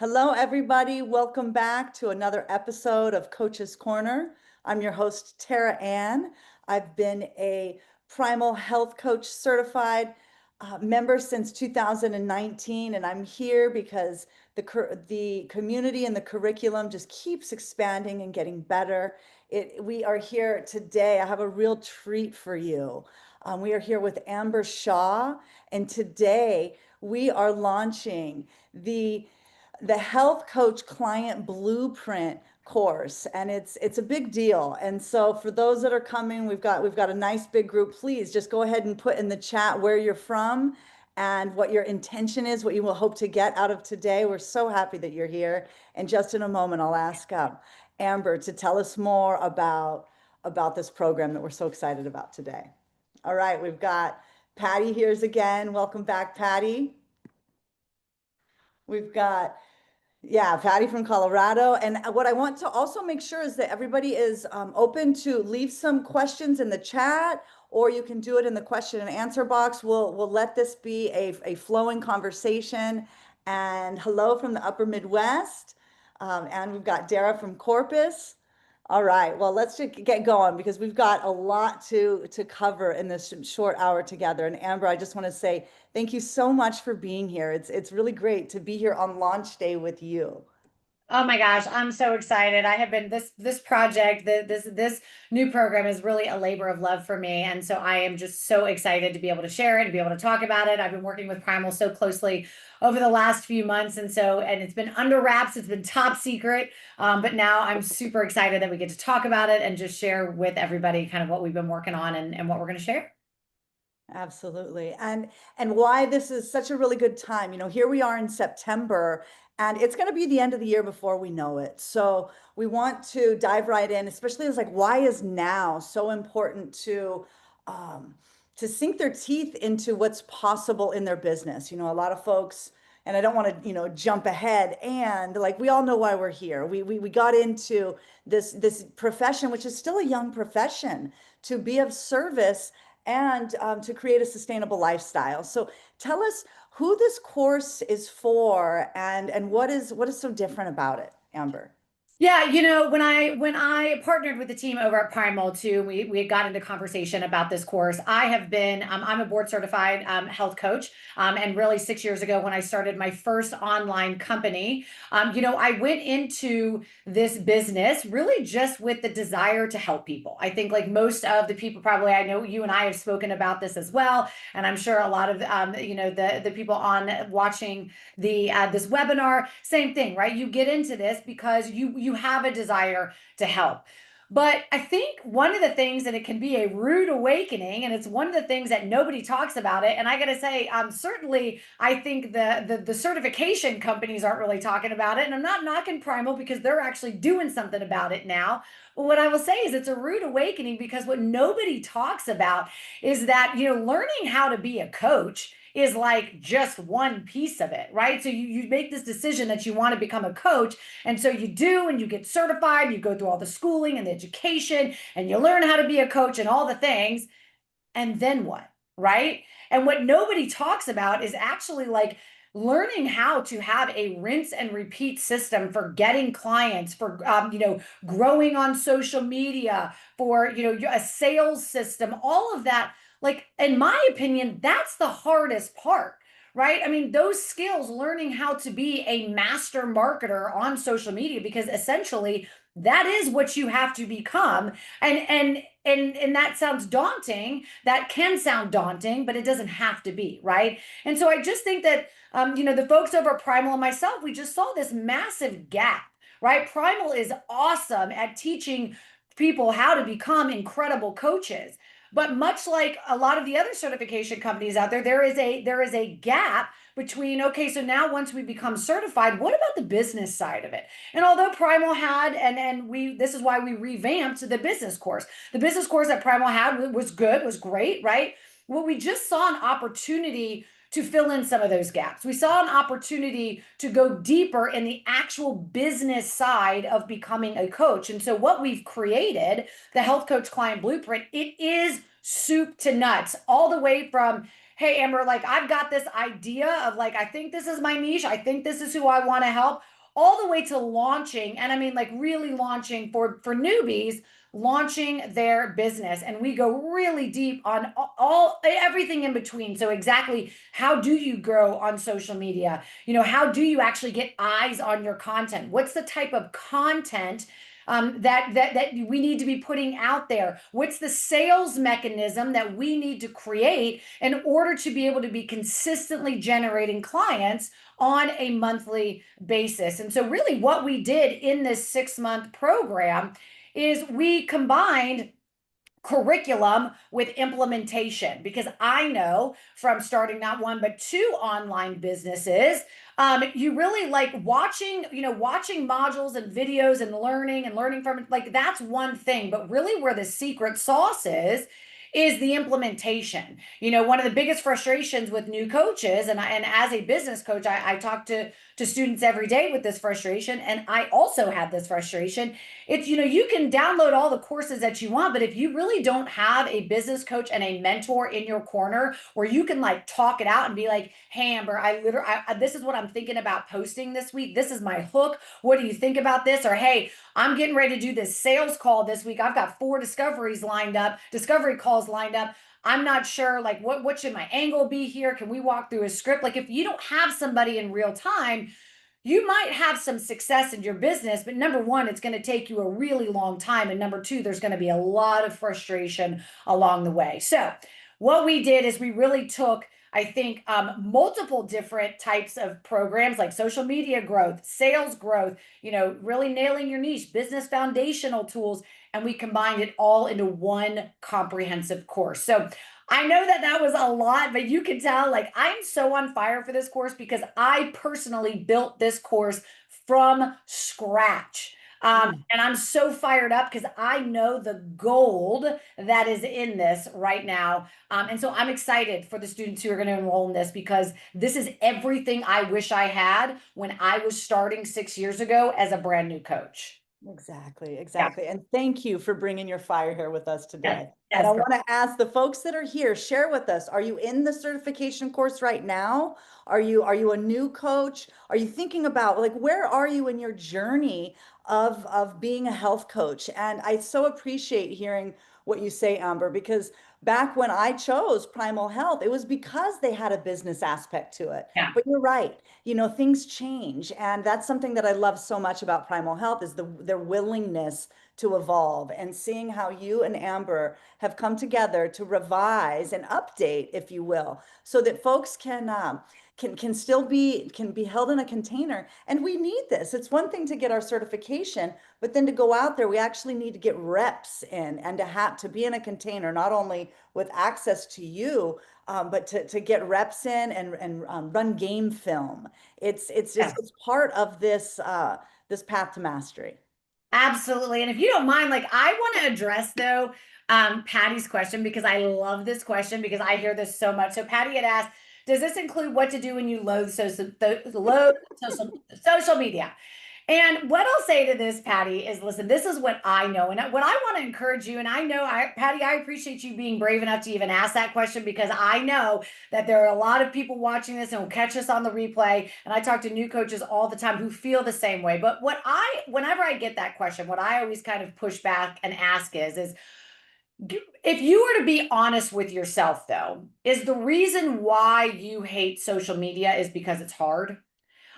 Hello, everybody. Welcome back to another episode of Coach's Corner. I'm your host, Tara Ann. I've been a Primal Health Coach certified member since 2019, and I'm here because the community and the curriculum just keeps expanding and getting better. We are here today. I have a real treat for you. We are here with Amber Shaw, and today we are launching the health coach client blueprint course, and it's a big deal. And so for those that are coming, we've got a nice big group. Please just go ahead and put in the chat where you're from and what your intention is, what you will hope to get out of today. We're so happy that you're here. And just in a moment, I'll ask Amber to tell us more about this program that we're so excited about today. All right, we've got Patty here's again. Welcome back, Patty. We've got Patty from Colorado. And what I want to also make sure is that everybody is open to leave some questions in the chat, or you can do it in the question and answer box. We'll let this be a flowing conversation. And hello from the Upper Midwest. And we've got Dara from Corpus. All right, well, let's just get going because we've got a lot to cover in this short hour together. And Amber, I just want to say thank you so much for being here. It's really great to be here on launch day with you. Oh my gosh, I'm so excited. I have been this project, this new program is really a labor of love for me. And so I am just so excited to be able to share it and be able to talk about it. I've been working with Primal so closely over the last few months. And it's been under wraps, it's been top secret. But now I'm super excited that we get to talk about it and just share with everybody kind of what we've been working on and what we're going to share. Absolutely. And why this is such a really good time. Here we are in September, and it's going to be the end of the year before we know it. So we want to dive right in, especially as like why is now so important to sink their teeth into what's possible in their business. A lot of folks, and I don't want to, jump ahead, and like we all know why we're here. We got into this profession, which is still a young profession, to be of service and to create a sustainable lifestyle. So tell us who this course is for and what is so different about it, Amber. Yeah, when I partnered with the team over at Primal too, we had got into conversation about this course. I have been I'm a board certified health coach, and really 6 years ago when I started my first online company, I went into this business really just with the desire to help people. I think like most of the people, probably I know you and I have spoken about this as well, and I'm sure a lot of the people on watching this webinar, same thing, right? You get into this because you have a desire to help. But I think one of the things, and it can be a rude awakening, and it's one of the things that nobody talks about it. And I got to say, certainly, I think the certification companies aren't really talking about it. And I'm not knocking Primal because they're actually doing something about it now. But what I will say is it's a rude awakening because what nobody talks about is that, learning how to be a coach is like just one piece of it, right? So you make this decision that you want to become a coach. And so you do, and you get certified, you go through all the schooling and the education, and you learn how to be a coach and all the things. And then what, right? And what nobody talks about is actually like learning how to have a rinse and repeat system for getting clients, for growing on social media, for a sales system, all of that. Like, in my opinion, that's the hardest part, right? I mean, those skills, learning how to be a master marketer on social media, because essentially that is what you have to become. And that sounds daunting. That can sound daunting, but it doesn't have to be, right? And so I just think that the folks over at Primal and myself, we just saw this massive gap, right? Primal is awesome at teaching people how to become incredible coaches. But much like a lot of the other certification companies out there, there is a gap between, okay, so now once we become certified, what about the business side of it? And although Primal had, and we, this is why we revamped the business course. The business course that Primal had was good, was great, right? Well, we just saw an opportunity to fill in some of those gaps. We saw an opportunity to go deeper in the actual business side of becoming a coach. And so what we've created, the Health Coach Client Blueprint, it is soup to nuts, all the way from hey, Amber, like I've got this idea of like, I think this is my niche. I think this is who I want to help, all the way to launching. And I mean, like really launching for newbies, launching their business. And we go really deep on everything in between. So exactly how do you grow on social media? How do you actually get eyes on your content? What's the type of content that we need to be putting out there? What's the sales mechanism that we need to create in order to be able to be consistently generating clients on a monthly basis? And so, really, what we did in this 6-month program is we combined curriculum with implementation, because I know from starting not one but two online businesses, you really like watching modules and videos and learning from it. Like that's one thing, but really where the secret sauce is the implementation. One of the biggest frustrations with new coaches, and as a business coach, I talk to students every day with this frustration, and I also had this frustration. It's, you can download all the courses that you want, but if you really don't have a business coach and a mentor in your corner where you can like talk it out and be like, hey, Amber, this is what I'm thinking about posting this week. This is my hook. What do you think about this? Or, hey, I'm getting ready to do this sales call this week. I've got 4 discovery calls lined up. I'm not sure, like, what should my angle be here? Can we walk through a script? Like, if you don't have somebody in real time, you might have some success in your business, but number one, it's going to take you a really long time. And number two, there's going to be a lot of frustration along the way. So what we did is we really took, I think, multiple different types of programs like social media growth, sales growth, really nailing your niche, business foundational tools, and we combined it all into one comprehensive course. So I know that was a lot, but you can tell like I'm so on fire for this course because I personally built this course from scratch. And I'm so fired up because I know the gold that is in this right now. And so I'm excited for the students who are going to enroll in this, because this is everything I wish I had when I was starting 6 years ago as a brand new coach. Exactly, Yeah. exactly. And thank you for bringing your fire here with us Yes. today. And I Yes. want to ask the folks that are here, share with us, are you in the certification course right now? Are you a new coach? Are you thinking about like where are you in your journey of being a health coach? And I so appreciate hearing what you say, Amber, because back when I chose Primal Health, it was because they had a business aspect to it. Yeah. But you're right, things change, and that's something that I love so much about Primal Health is their willingness to evolve, and seeing how you and Amber have come together to revise and update, if you will, so that folks can still be held in a container. And we need this. It's one thing to get our certification, but then to go out there, we actually need to get reps in, and to have to be in a container, not only with access to you, but to get reps in and run game film. It's just Yes. it's part of this path to mastery. Absolutely. And if you don't mind, like I want to address though, Patty's question, because I love this question because I hear this so much. So Patty had asked, does this include what to do when you load social media? And what I'll say to this, Patty, is listen, this is what I know. And what I want to encourage you, and I know, Patty, I appreciate you being brave enough to even ask that question, because I know that there are a lot of people watching this and will catch us on the replay. And I talk to new coaches all the time who feel the same way. But whenever I get that question, what I always kind of push back and ask is, if you were to be honest with yourself, though, is the reason why you hate social media is because it's hard?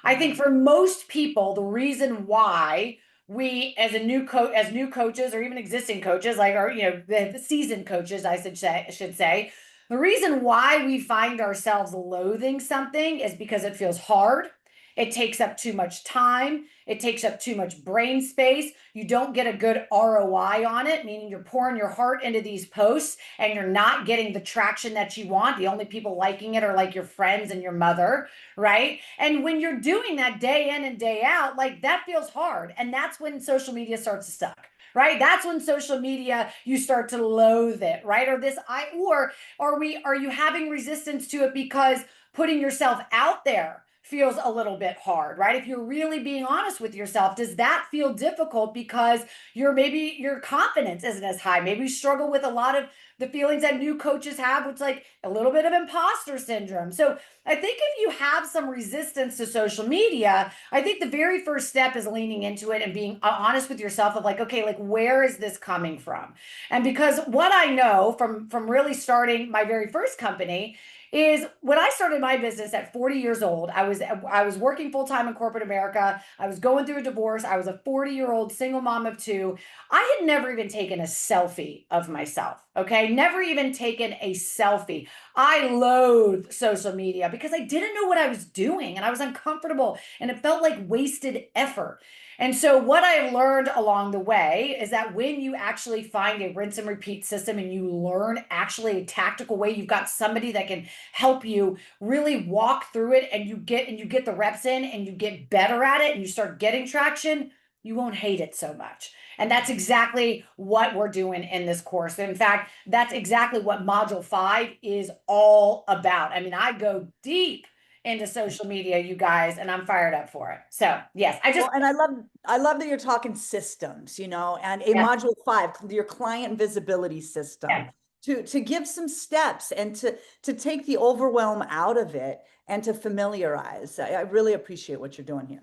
I think for most people, the reason why we, as new coaches, or even existing coaches, like, or the seasoned coaches, I should say, the reason why we find ourselves loathing something is because it feels hard. It takes up too much time. It takes up too much brain space. You don't get a good ROI on it, meaning you're pouring your heart into these posts and you're not getting the traction that you want. The only people liking it are like your friends and your mother, right? And when you're doing that day in and day out, like that feels hard. And that's when social media starts to suck. Right. That's when social media, you start to loathe it. Right. Or are you having resistance to it because putting yourself out there feels a little bit hard, right? If you're really being honest with yourself, does that feel difficult because maybe your confidence isn't as high? Maybe you struggle with a lot of the feelings that new coaches have, which like a little bit of imposter syndrome. So I think if you have some resistance to social media, I think the very first step is leaning into it and being honest with yourself of like, okay, like where is this coming from? And because what I know from really starting my very first company is when I started my business at 40 years old, I was working full time in corporate America. I was going through a divorce. I was a 40-year-old single mom of two. I had never even taken a selfie of myself. Okay, never even taken a selfie. I loathe social media because I didn't know what I was doing and I was uncomfortable and it felt like wasted effort. And so, what I learned along the way is that when you actually find a rinse and repeat system and you learn actually a tactical way, you've got somebody that can help you really walk through it and you get the reps in and you get better at it and you start getting traction, you won't hate it so much. And that's exactly what we're doing in this course. In fact, that's exactly what Module 5 is all about. I mean, I go deep into social media, you guys, and I'm fired up for it. So, yes, Well, and I love that you're talking systems, and a yeah, module 5, your client visibility system, yeah. to give some steps and to take the overwhelm out of it and to familiarize. I really appreciate what you're doing here.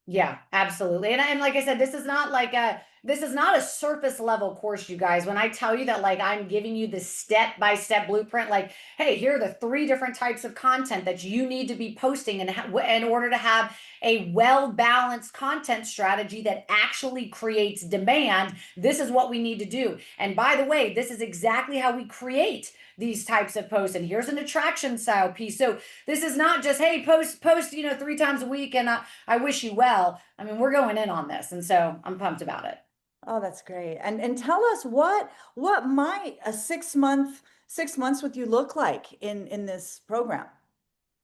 Yeah, absolutely. And like I said, this is not a surface level course, you guys. When I tell you that like I'm giving you the step-by-step blueprint, like, hey, here are the three different types of content that you need to be posting in order to have a well-balanced content strategy that actually creates demand. This is what we need to do. And by the way, this is exactly how we create these types of posts. And here's an attraction style piece. So this is not just, hey, post, 3 times a week and I wish you well. I mean, we're going in on this, and so I'm pumped about it. Oh, that's great. And tell us what might a 6 months with you look like in this program?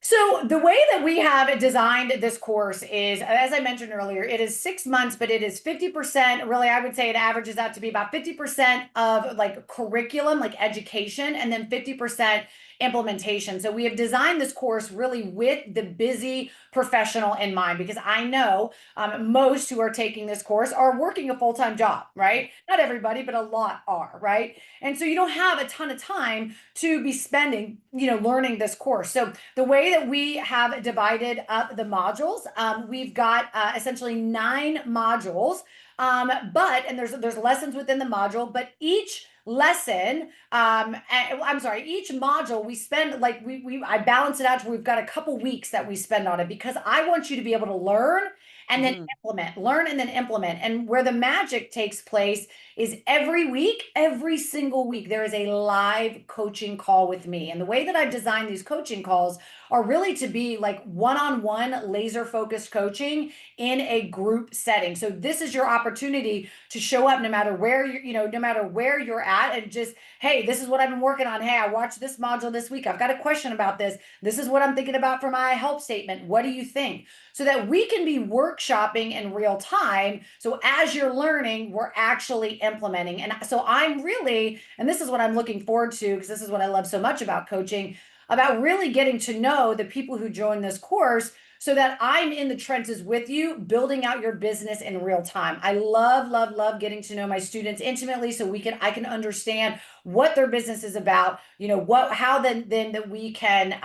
So the way that we have designed this course is, as I mentioned earlier, it is 6 months, but it is 50%. Really, I would say it averages out to be about 50% of like curriculum, like education, and then 50% implementation. So we have designed this course really with the busy professional in mind, because I know most who are taking this course are working a full-time job, right? Not everybody, but a lot are, right? And so you don't have a ton of time to be spending, learning this course. So the way that we have divided up the modules, we've got essentially 9 modules. And there's lessons within the module, but each lesson, I'm sorry, each module we spend like I balance it out to we've got a couple weeks that we spend on it, because I want you to be able to learn and then Mhm. implement, learn and then implement. And where the magic takes place is every week, every single week, there is a live coaching call with me. And the way that I've designed these coaching calls are really to be like one-on-one laser focused coaching in a group setting. So this is your opportunity to show up no matter where no matter where you're at, and just, hey, this is what I've been working on. Hey, I watched this module this week. I've got a question about this. This is what I'm thinking about for my help statement. What do you think? So that we can be workshopping in real time. So as you're learning, we're actually implementing. And so I'm really, and this is what I'm looking forward to, because this is what I love so much about coaching, about really getting to know the people who join this course, so that I'm in the trenches with you, building out your business in real time. I love, love, love getting to know my students intimately, so I can understand what their business is about, how then that we can,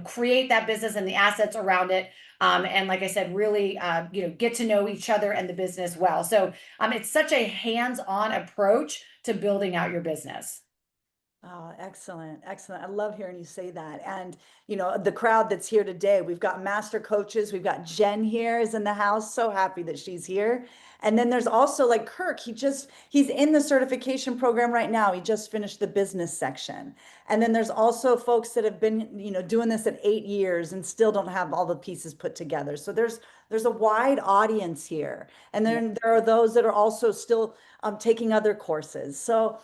create that business and the assets around it. And like I said, really, get to know each other and the business well. So it's such a hands-on approach to building out your business. Oh, excellent. Excellent. I love hearing you say that. And, the crowd that's here today, we've got master coaches. We've got Jen here is in the house. So happy that she's here. And then there's also like Kirk. He's in the certification program right now. He just finished the business section. And then there's also folks that have been, doing this at 8 years and still don't have all the pieces put together. So there's a wide audience here. And Yeah. then there are those that are also still taking other courses. So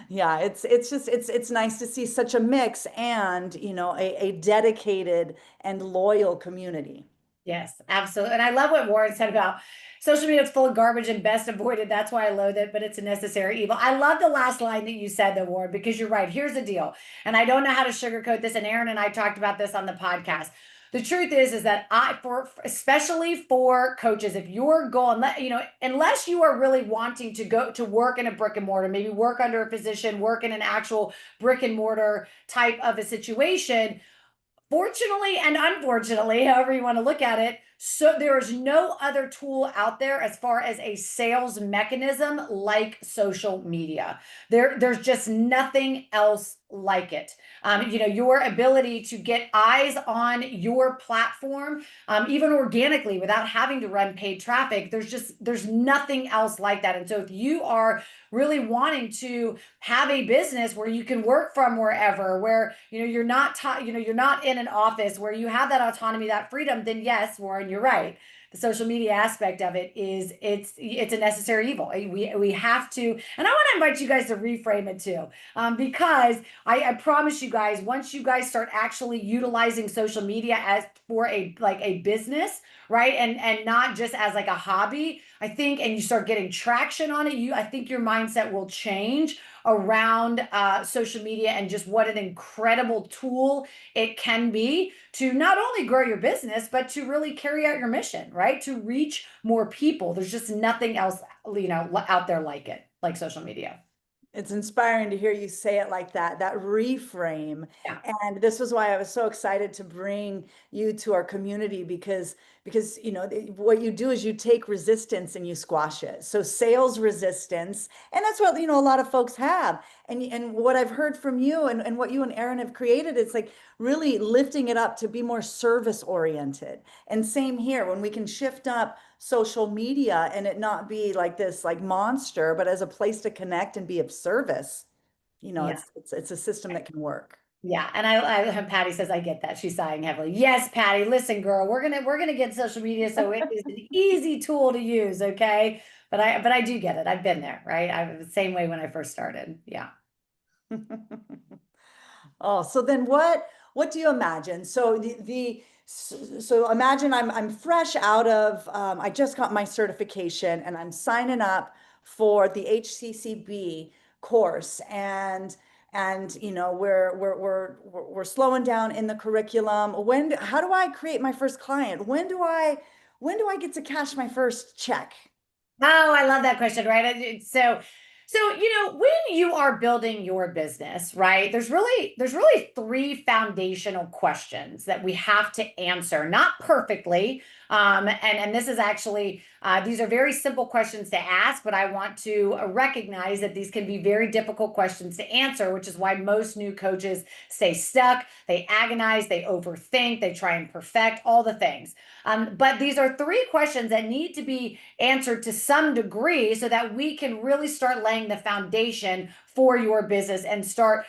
yeah, it's nice to see such a mix and, a dedicated and loyal community. Yes, absolutely. And I love what Warren said about social media is full of garbage and best avoided. That's why I loathe it, but it's a necessary evil. I love the last line that you said, though, Warren, because you're right. Here's the deal. And I don't know how to sugarcoat this. And Aaron and I talked about this on the podcast. The truth is that especially for coaches, if you're going, unless you are really wanting to go to work in a brick and mortar, maybe work under a physician, work in an actual brick and mortar type of a situation, fortunately and unfortunately, however you want to look at it, so there is no other tool out there as far as a sales mechanism like social media. There's just nothing else like it. Your ability to get eyes on your platform, even organically without having to run paid traffic, there's nothing else like that. And so if you are really wanting to have a business where you can work from wherever, where you're not you're not in an office, where you have that autonomy, that freedom, then yes, Warren, you're right. The social media aspect of it is it's a necessary evil. We have to, and I want to invite you guys to reframe it too, because I promise you guys, once you guys start actually utilizing social media as for a business, right, and not just as like a hobby, I think, and you start getting traction on it, I think your mindset will change around social media and just what an incredible tool it can be to not only grow your business, but to really carry out your mission, right? To reach more people. There's just nothing else, out there like it, like social media. It's inspiring to hear you say it like that reframe. Yeah. And this was why I was so excited to bring you to our community because what you do is you take resistance and you squash it. So sales resistance, and that's what a lot of folks have. And what I've heard from you and what you and Aaron have created, it's like really lifting it up to be more service oriented. And same here, when we can shift up social media and it not be like this like monster, but as a place to connect and be of service, Yeah. it's a system that can work. Yeah, and Patty says I get that. She's sighing heavily. Yes, Patty, listen, girl, we're gonna get social media so it is an easy tool to use, okay? But I do get it. I've been there, right? I was the same way when I first started. Yeah. Oh, so then what do you imagine? So so imagine I'm fresh out of I just got my certification and I'm signing up for the HCCB course and we're slowing down in the curriculum. How do I create my first client? When do I get to cash my first check? Oh, I love that question, right? So when you are building your business, right? There's really three foundational questions that we have to answer, not perfectly. And this is actually these are very simple questions to ask, but I want to recognize that these can be very difficult questions to answer, which is why most new coaches stay stuck. They agonize, they overthink, they try and perfect all the things. But these are three questions that need to be answered to some degree so that we can really start laying the foundation for your business and start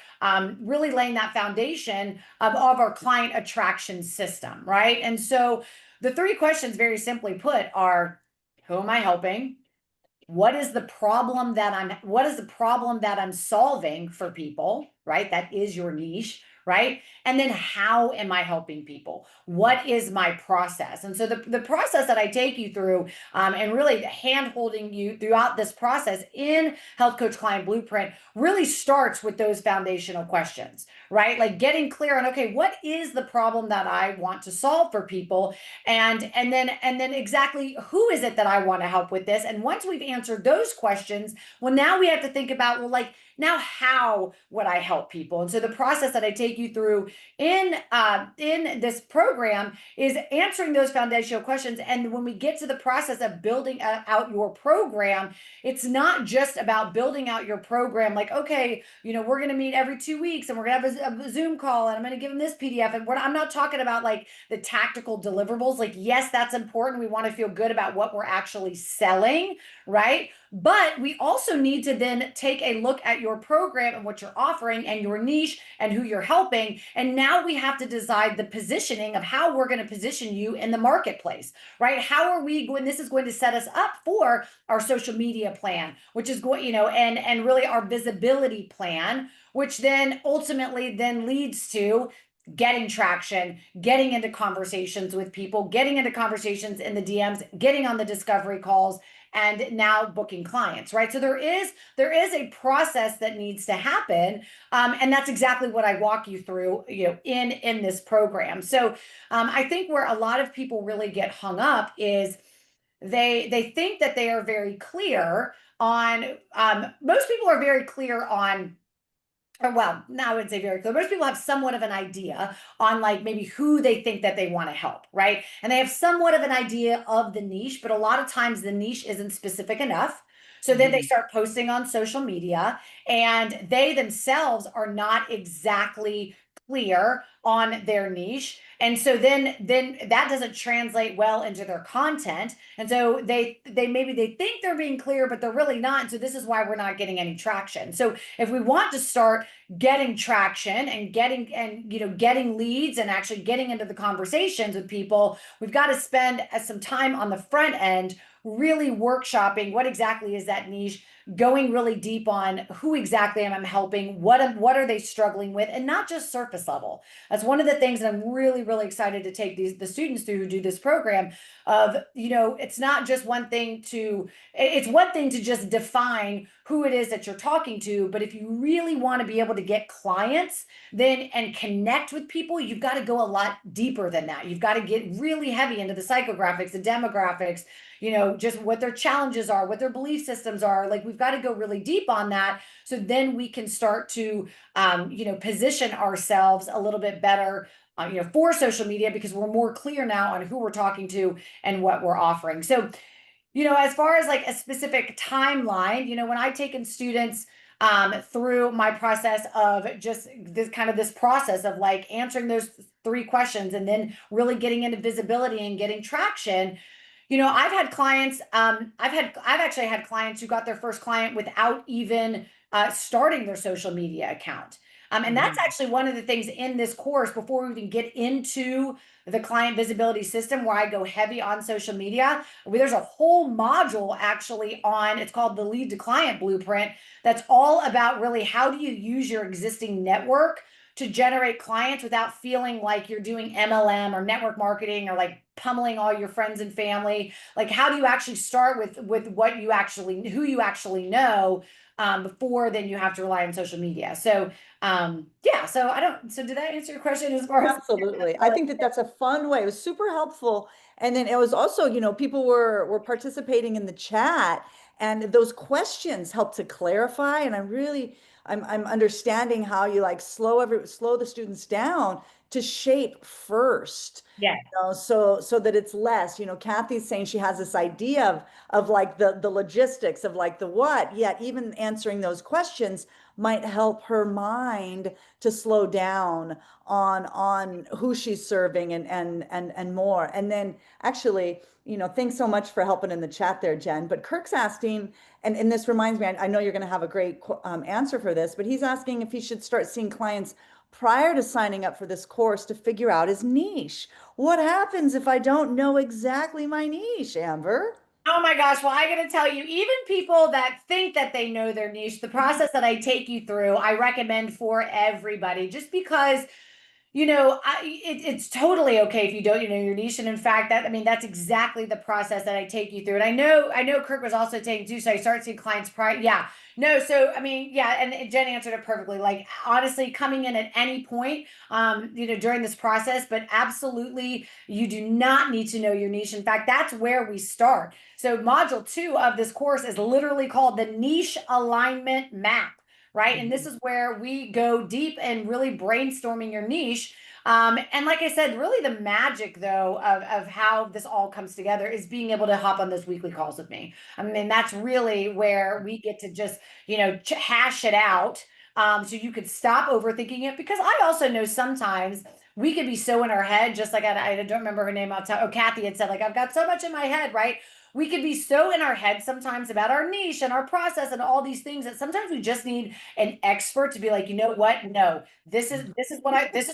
really laying that foundation of our client attraction system, right? And so the three questions, very simply put, are who am I helping? What is the problem that I'm solving for people, right? That is your niche, right? And then how am I helping people? What is my process? And so the process that I take you through and really hand holding you throughout this process in Health Coach Client Blueprint really starts with those foundational questions, right? Like getting clear on, okay, what is the problem that I want to solve for people? And then exactly who is it that I want to help with this? And once we've answered those questions, well, now we have to think about, well, like, now how would I help people? And so the process that I take you through in this program is answering those foundational questions. And when we get to the process of building out your program, it's not just about building out your program like, okay, we're going to meet every 2 weeks and we're going to have a Zoom call and I'm going to give them this PDF. And I'm not talking about like the tactical deliverables. Like, yes, that's important. We want to feel good about what we're actually selling, right? But we also need to then take a look at your program and what you're offering and your niche and who you're helping. And now we have to decide the positioning of how we're going to position you in the marketplace, right? How are we going? This is going to set us up for our social media plan, which is going, and really our visibility plan, which then ultimately then leads to getting traction, getting into conversations with people, getting into conversations in the DMs, getting on the discovery calls, and now booking clients, right? So there is a process that needs to happen, and that's exactly what I walk you through, in this program. So I think where a lot of people really get hung up is they think that they are very clear on. Most people are very clear on, or well, now I would say very clear. Most people have somewhat of an idea on like maybe who they think that they want to help, right? And they have somewhat of an idea of the niche, but a lot of times the niche isn't specific enough. So then they Mhm. start posting on social media, and they themselves are not exactly clear on their niche. And so then that doesn't translate well into their content. And so they maybe they think they're being clear, but they're really not. And so this is why we're not getting any traction. So if we want to start getting traction and getting leads and actually getting into the conversations with people, we've got to spend some time on the front end really workshopping what exactly is that niche, going really deep on who exactly am I helping, what are they struggling with, and not just surface level. That's one of the things that I'm really really excited to take the students through who do this program. Of it's not just one thing to it's one thing to just define who it is that you're talking to, but if you really want to be able to get clients then and connect with people, you've got to go a lot deeper than that. You've got to get really heavy into the psychographics, the demographics, just what their challenges are, what their belief systems are. Like we've got to go really deep on that, so then we can start to position ourselves a little bit better, for social media, because we're more clear now on who we're talking to and what we're offering. So as far as like a specific timeline, when I've taken students through my process of just this process of like answering those three questions and then really getting into visibility and getting traction. I've had clients, I've actually had clients who got their first client without even starting their social media account. And that's Mhm. actually one of the things in this course before we even get into the client visibility system, where I go heavy on social media. There's a whole module actually on, it's called the lead to client blueprint. That's all about really how do you use your existing network to generate clients without feeling like you're doing MLM or network marketing or like pummeling all your friends and family. Like, how do you actually start with who you actually know, before then you have to rely on social media. So yeah, so I don't, so did that answer your question as far as Absolutely. I think that that's a fun way. It was super helpful. And then it was also, people were participating in the chat, and those questions helped to clarify. And I'm understanding how you like slow the students down to shape first. yeah. So that it's less, Kathy's saying she has this idea of like the logistics of like the what, yet even answering those questions might help her mind to slow down on who she's serving and more. And then actually, thanks so much for helping in the chat there, Jen. But Kirk's asking, and this reminds me, I know you're going to have a great answer for this, but he's asking if he should start seeing clients prior to signing up for this course to figure out his niche. What happens if I don't know exactly my niche, Amber? Oh my gosh. Well, I got to tell you, even people that think that they know their niche, the process that I take you through, I recommend for everybody, just because it's totally okay if you don't, your niche. And in fact, that's exactly the process that I take you through. And I know Kirk was also taking too. So I started seeing clients prior. Yeah, no. So, yeah. And Jen answered it perfectly. Like, honestly, coming in at any point, during this process, but absolutely, you do not need to know your niche. In fact, that's where we start. So module 2 of this course is literally called the niche alignment map, right? And this is where we go deep and really brainstorming your niche. And like I said, really the magic though of how this all comes together is being able to hop on those weekly calls with me. That's really where we get to just, hash it out. So you could stop overthinking it, because I also know sometimes we could be so in our head, just like I don't remember her name. Kathy had said, like, I've got so much in my head, right? We could be so in our head sometimes about our niche and our process and all these things that sometimes we just need an expert to be like, you know what? No, this is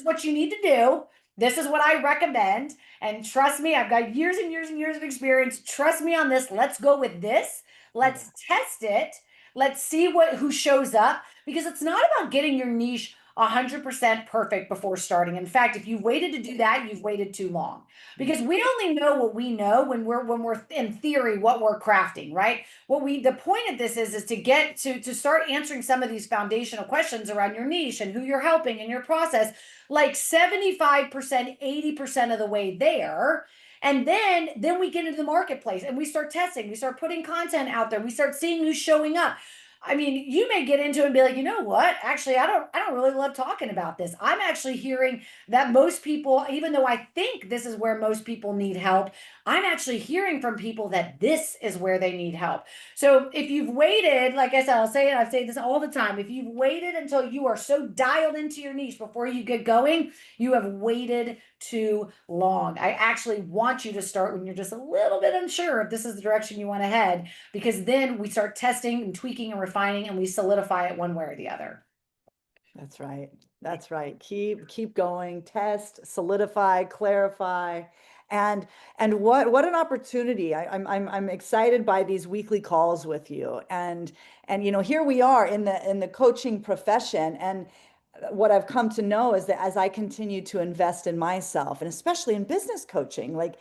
what you need to do. This is what I recommend. And trust me, I've got years and years and years of experience. Trust me on this. Let's go with this. Yeah. Let's test it. Let's see who shows up, because it's not about getting your niche 100% perfect before starting. In fact, if you've waited to do that, you've waited too long, because we only know what we know when we're in theory what we're crafting, right? The point of this is to get to start answering some of these foundational questions around your niche and who you're helping in your process, like 75%, 80% of the way there. And then we get into the marketplace and we start testing, we start putting content out there, we start seeing who's showing up. I mean, you may get into it and be like, you know what? Actually, I don't really love talking about this. I'm actually hearing that most people, even though I think this is where most people need help, I'm actually hearing from people that this is where they need help. So if you've waited, like I said, I say this all the time. If you've waited until you are so dialed into your niche before you get going, you have waited too long. I actually want you to start when you're just a little bit unsure if this is the direction you want to head, because then we start testing and tweaking and refining and we solidify it one way or the other. That's right. That's right. Keep going, test, solidify, clarify. And what an opportunity. I'm excited by these weekly calls with you. And here we are in the coaching profession. And what I've come to know is that as I continue to invest in myself, and especially in business coaching, like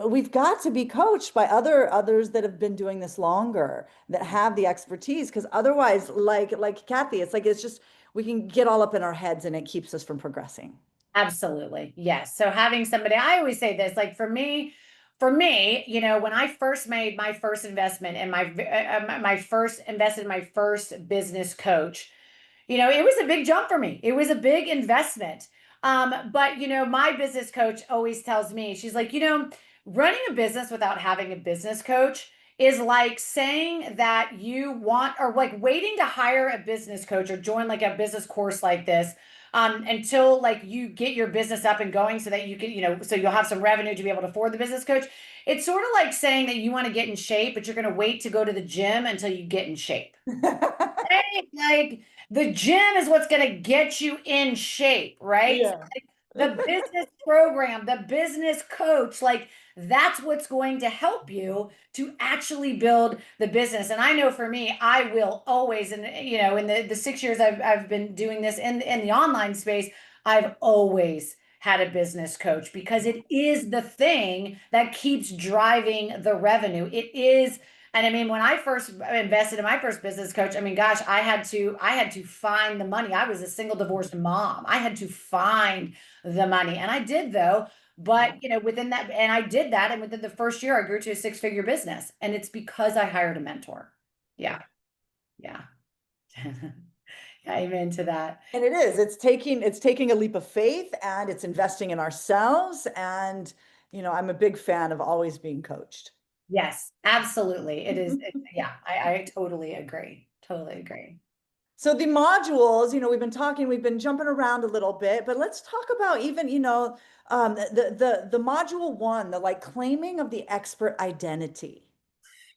we've got to be coached by others that have been doing this longer, that have the expertise. Because otherwise, like Kathy, it's just we can get all up in our heads and it keeps us from progressing. Absolutely. Yes. So having somebody, I always say this, like for me, when I first made my first investment in my first invested in my first business coach, it was a big jump for me. It was a big investment. But my business coach always tells me, she's like, running a business without having a business coach is like saying that you want, or like waiting to hire a business coach or join like a business course like this, until like you get your business up and going so that you can, so you'll have some revenue to be able to afford the business coach. It's sort of like saying that you want to get in shape, but you're going to wait to go to the gym until you get in shape. Right? Like the gym is what's going to get you in shape, right? Yeah. The business program, the business coach, like that's what's going to help you to actually build the business. And I know for me, I will always, and in the 6 years I've been doing this in the online space, I've always had a business coach because it is the thing that keeps driving the revenue. It is. And I mean, when I first invested in my first business coach, I mean, gosh, I had to find the money. I was a single divorced mom. I had to find the money. And I did though. But within that, and I did that, and within the first year, I grew to a six-figure business. And it's because I hired a mentor. Yeah. Yeah. Amen to that. And it is, it's taking a leap of faith and it's investing in ourselves. And, I'm a big fan of always being coached. Yes, absolutely. It is. Yeah, I totally agree. Totally agree. So the modules, we've been jumping around a little bit, but let's talk about even, the module one, the like claiming of the expert identity.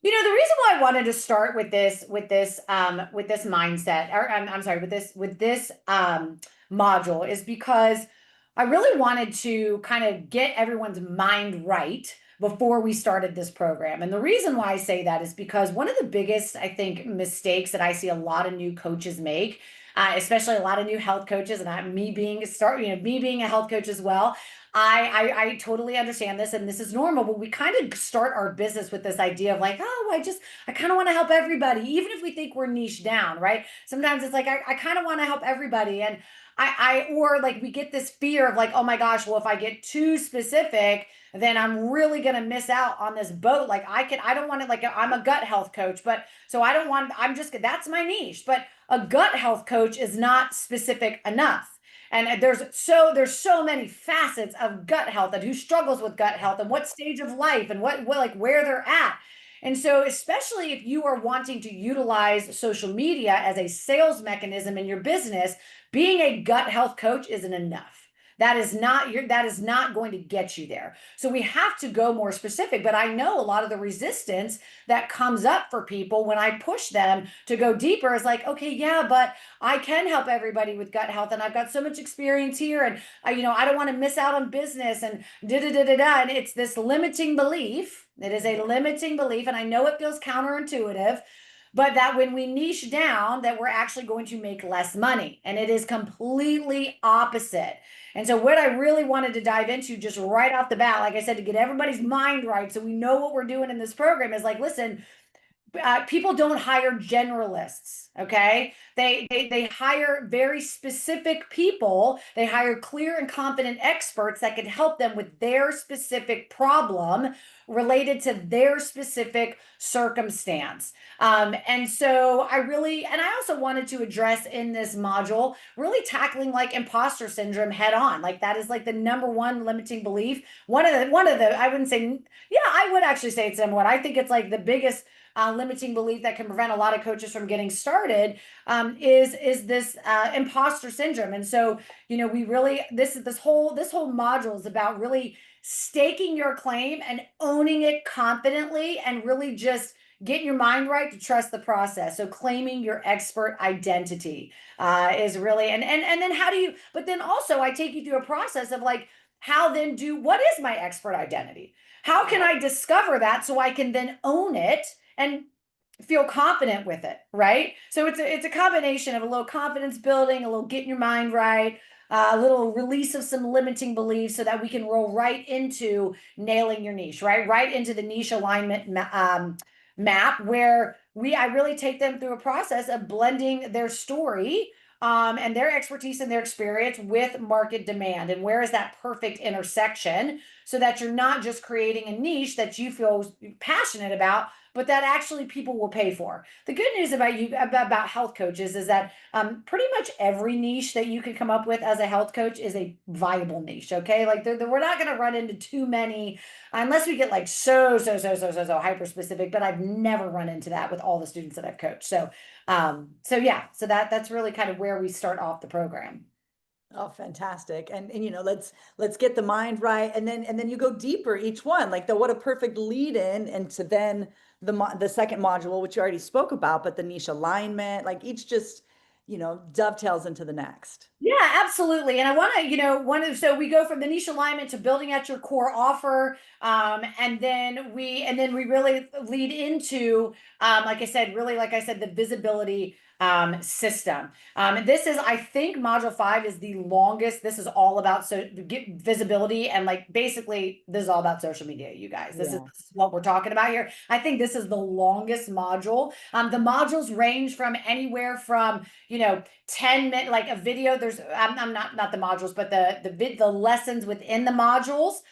The reason why I wanted to start with this mindset, or I'm sorry, with this module is because I really wanted to kind of get everyone's mind right before we started this program. And the reason why I say that is because one of the biggest, I think, mistakes that I see a lot of new coaches make, especially a lot of new health coaches, and me being a health coach as well. I totally understand this, and this is normal, but we kind of start our business with this idea of like, oh, I kind of want to help everybody, even if we think we're niche down, right? Sometimes it's like I kind of want to help everybody. And or like we get this fear of like, oh my gosh, well, if I get too specific, then I'm really gonna miss out on this boat. Like I don't want to, like, I'm a gut health coach, but so I don't want, that's my niche, but a gut health coach is not specific enough. And there's so many facets of gut health and who struggles with gut health and what stage of life and what like where they're at. And so, especially if you are wanting to utilize social media as a sales mechanism in your business, being a gut health coach isn't enough. That is not going to get you there. So we have to go more specific. But I know a lot of the resistance that comes up for people when I push them to go deeper is like, okay, yeah, but I can help everybody with gut health, and I've got so much experience here, and I don't want to miss out on business, and da da da da da. And it's this limiting belief. It is a limiting belief, and I know it feels counterintuitive, but that when we niche down, that we're actually going to make less money. And it is completely opposite. And so what I really wanted to dive into just right off the bat, like I said, to get everybody's mind right so we know what we're doing in this program is like, listen, people don't hire generalists. Okay, they hire very specific people. They hire clear and confident experts that can help them with their specific problem related to their specific circumstance. And so I also wanted to address in this module really tackling like imposter syndrome head on. Like that is like the number one limiting belief. One of the I wouldn't say, yeah, I would actually say it's number one. I think it's like the biggest limiting belief that can prevent a lot of coaches from getting started, is this imposter syndrome. And so, we really this whole module is about really staking your claim and owning it confidently, and really just getting your mind right to trust the process. So claiming your expert identity is really, and then how do you? But then also, I take you through a process of like, what is my expert identity? How can I discover that so I can then own it and feel confident with it, right? So it's a combination of a little confidence building, a little getting your mind right, a little release of some limiting beliefs, so that we can roll right into nailing your niche, right into the niche alignment map, where I really take them through a process of blending their story, and their expertise and their experience with market demand, and where is that perfect intersection, so that you're not just creating a niche that you feel passionate about, but that actually people will pay for. The good news about health coaches is that pretty much every niche that you can come up with as a health coach is a viable niche. Okay, like we're not going to run into too many unless we get like so hyper specific. But I've never run into that with all the students that I've coached. So yeah, so that's really kind of where we start off the program. Oh, fantastic. And let's get the mind right. And then you go deeper each one. Like what a perfect lead in into then the second module, which you already spoke about, but the niche alignment, like each just, dovetails into the next. Yeah, absolutely. And I want to, so we go from the niche alignment to building out your core offer. And then we really lead into, like I said, the visibility system. This is, I think module 5 is the longest. This is all about get visibility, and like basically this is all about social media, you guys. This is Yeah. what we're talking about here. I think this is the longest module. The modules range from anywhere from, 10 minutes, like a video. I'm not the modules, but the lessons within the modules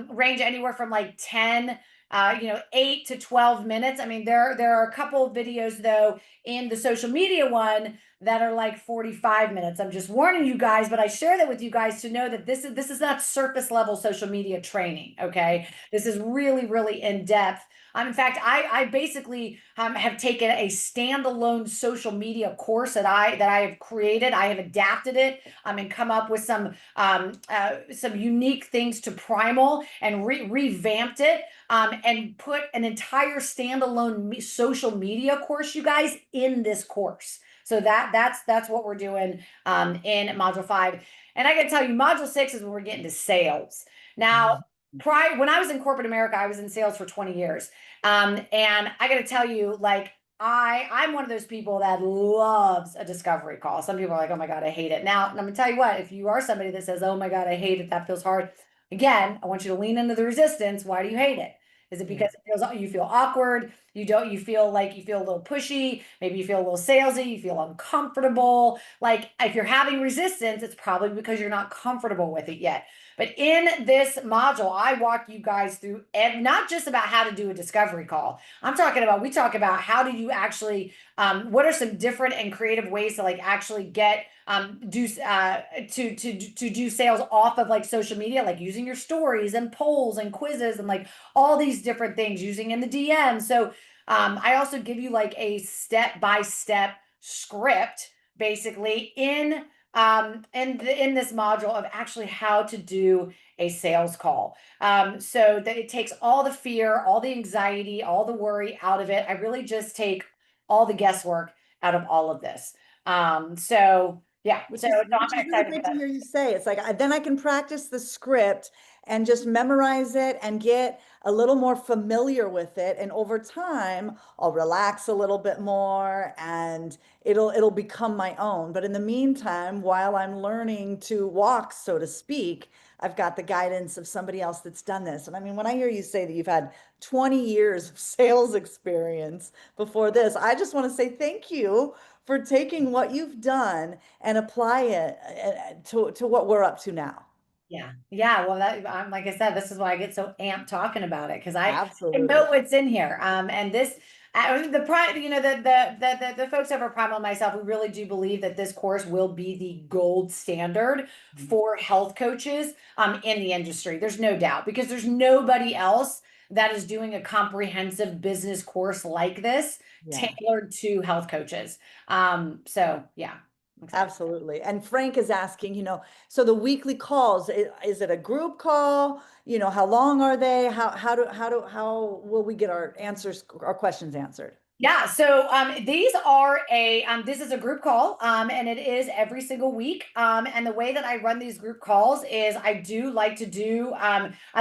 range anywhere from like 10, 8 to 12 minutes. I mean, there are a couple of videos though in the social media one that are like 45 minutes. I'm just warning you guys, but I share that with you guys to know that this is not surface level social media training. Okay, this is really, really in depth. In fact, I basically have taken a standalone social media course that I have created. I have adapted it, and come up with some unique things to Primal, and revamped it, and put an entire standalone social media course, you guys, in this course. So that's what we're doing in module 5. And I can tell you, module 6 is when we're getting to sales. Now, when I was in corporate America, I was in sales for 20 years. And I got to tell you, like, I'm one of those people that loves a discovery call. Some people are like, oh my God, I hate it. Now, I'm going to tell you what, if you are somebody that says, oh my God, I hate it, that feels hard. Again, I want you to lean into the resistance. Why do you hate it? Is it because you feel awkward? You feel like you feel a little pushy, maybe you feel a little salesy, you feel uncomfortable. Like if you're having resistance, it's probably because you're not comfortable with it yet. But in this module, I walk you guys through, and not just about how to do a discovery call. We talk about how do you actually, what are some different and creative ways to like actually get, to do sales off of like social media, like using your stories and polls and quizzes and like all these different things, using in the DM. So I also give you like a step-by-step script, basically in this module, of actually how to do a sales call, so that it takes all the fear, all the anxiety, all the worry out of it. I really just take all the guesswork out of all of this. So yeah, Which so is no, which I'm is really excited for great to that. hear you say. It's like then I can practice the script and just memorize it and get a little more familiar with it. And over time, I'll relax a little bit more and it'll become my own. But in the meantime, while I'm learning to walk, so to speak, I've got the guidance of somebody else that's done this. And I mean, when I hear you say that you've had 20 years of sales experience before this, I just want to say thank you for taking what you've done and apply it to what we're up to now. Yeah. Yeah. Well, like I said, this is why I get so amped talking about it because I know Absolutely. what's in here. And this, the pride, the folks over Primal and myself, we really do believe that this course will be the gold standard for health coaches, in the industry. There's no doubt because there's nobody else that is doing a comprehensive business course like this Yeah. tailored to health coaches. So yeah, I'm excited. Absolutely. And Frank is asking, so the weekly calls, is it a group call? How long are they? How will we get our answers, our questions answered? Yeah, so these are this is a group call, and it is every single week. And the way that I run these group calls is I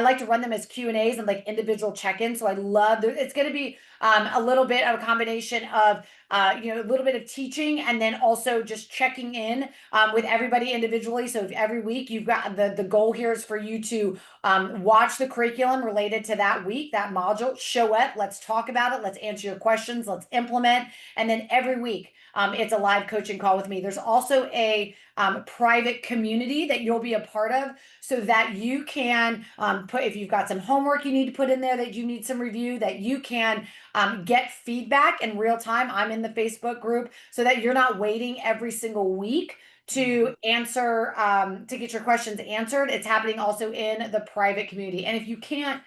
like to run them as Q&As and like individual check-ins. So it's going to be a little bit of a combination of a little bit of teaching and then also just checking in with everybody individually. So if every week you've got the goal here is for you to watch the curriculum related to that week, that module, show up, let's talk about it, let's answer your questions, let's implement. And then every week, it's a live coaching call with me. There's also a private community that you'll be a part of so that you can if you've got some homework you need to put in there, that you need some review, that you can get feedback in real time. I'm in the Facebook group so that you're not waiting every single week to answer to get your questions answered. It's happening also in the private community. And if you can't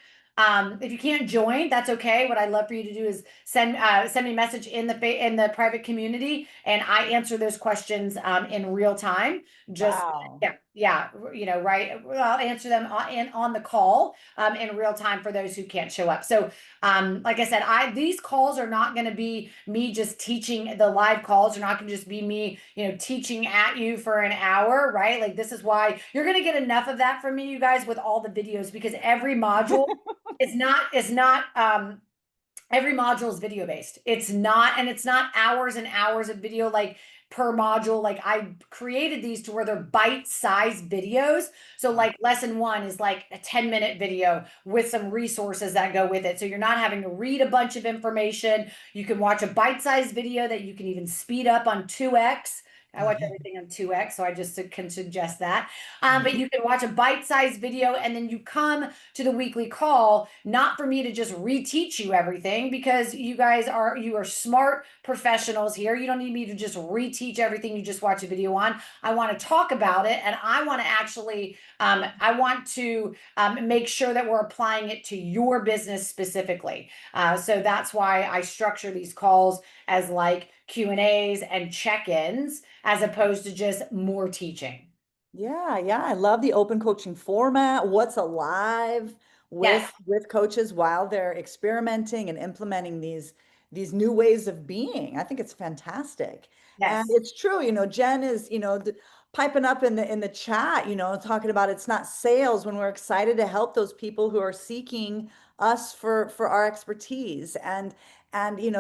join, that's okay. What I'd love for you to do is send me a message in the private community, and I answer those questions in real time. Just Wow. yeah, right. I'll answer them on the call in real time for those who can't show up. So like I said, these calls are not going to be me just teaching. The live calls are not going to just be me, teaching at you for an hour, right? Like this is why you're going to get enough of that from me, you guys, with all the videos because every module is not every module is video based. It's not hours and hours of video like per module. Like I created these to where they're bite-sized videos. So like lesson 1 is like a 10-minute video with some resources that go with it. So you're not having to read a bunch of information. You can watch a bite-sized video that you can even speed up on 2x. I watch everything on 2x, so I just can suggest that. But you can watch a bite-sized video and then you come to the weekly call, not for me to just reteach you everything because you are smart professionals here. You don't need me to just reteach everything you just watch a video on. I want to talk about it and I want to actually, I want to make sure that we're applying it to your business specifically. So that's why I structure these calls as like Q&As and check-ins as opposed to just more teaching. Yeah, yeah, I love the open coaching format. What's alive Yes, with coaches while they're experimenting and implementing these new ways of being. I think it's fantastic. And yes. it's true, Jen is, piping up in the chat, talking about it's not sales when we're excited to help those people who are seeking us for our expertise and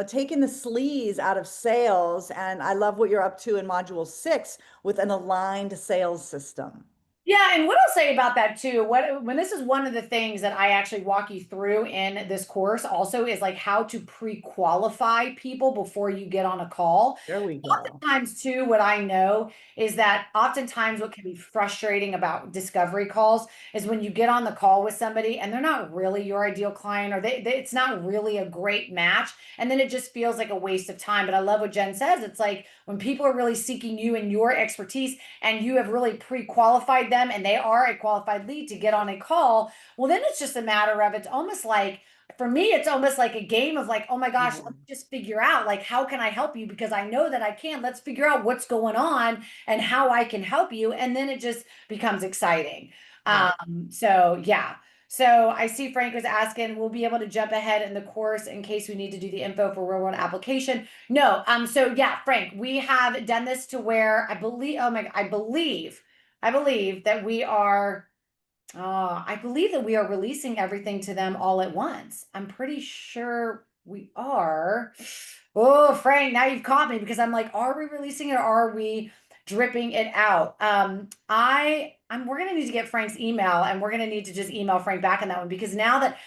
taking the sleaze out of sales. And I love what you're up to in module 6 with an aligned sales system. Yeah, and what I'll say about that too, when this is one of the things that I actually walk you through in this course also is like how to pre-qualify people before you get on a call. There we go. Oftentimes too, what I know is that oftentimes what can be frustrating about discovery calls is when you get on the call with somebody and they're not really your ideal client or it's not really a great match. And then it just feels like a waste of time. But I love what Jen says. It's like when people are really seeking you and your expertise and you have really pre-qualified them and they are a qualified lead to get on a call, well, then it's just a matter of it's almost like for me, it's almost like a game of like, oh my gosh, Yeah. let's just figure out like how can I help you? Because I know that I can. Let's figure out what's going on and how I can help you. And then it just becomes exciting. Yeah. So yeah. So I see Frank was asking, we'll be able to jump ahead in the course in case we need to do the info for real world application. No, so yeah, Frank, we have done this to where I believe, I believe that we are I believe that we are releasing everything to them all at once. I'm pretty sure we are. Oh, Frank, now you've caught me because I'm like, are we releasing it or are we dripping it out? We're gonna need to get Frank's email and we're gonna need to just email Frank back on that one because now that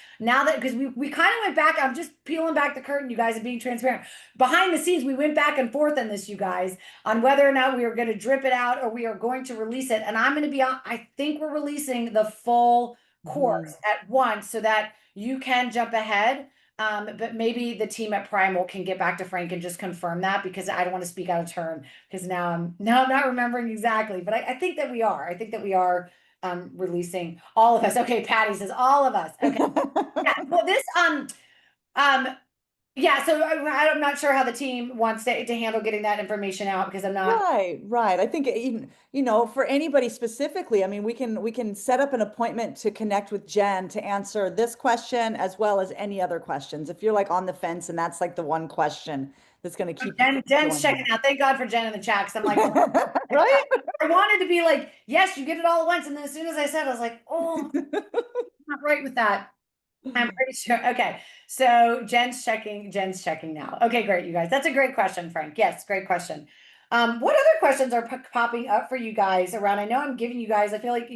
because we kind of went back, I'm just peeling back the curtain, you guys, and being transparent. Behind the scenes, we went back and forth on this, you guys, on whether or not we are going to drip it out or we are going to release it. And I'm going to be on, I think we're releasing the full Mhm. course at once so that you can jump ahead. But maybe the team at Primal can get back to Frank and just confirm that because I don't want to speak out of turn because now I'm not remembering exactly, but I think that we are. I think that we are releasing all of us. Okay, Patty says all of us. Okay. Yeah. Well, this um yeah, so I'm not sure how the team wants to handle getting that information out because I'm not. Right, right. I think even, for anybody specifically, I mean, we can set up an appointment to connect with Jen to answer this question as well as any other questions. If you're like on the fence and that's like the one question that's going to keep you from Jen's going checking out. Thank God for Jen in the chat because I'm like, oh, home. Right? I wanted to be like, yes, you get it all at once. And then as soon as I said, I was like, oh, I'm not right with that. I'm pretty sure. Okay. So Jen's checking now. Okay, great, you guys. That's a great question, Frank. Yes, great question. What other questions are popping up for you guys around? I know I'm giving you guys, I feel like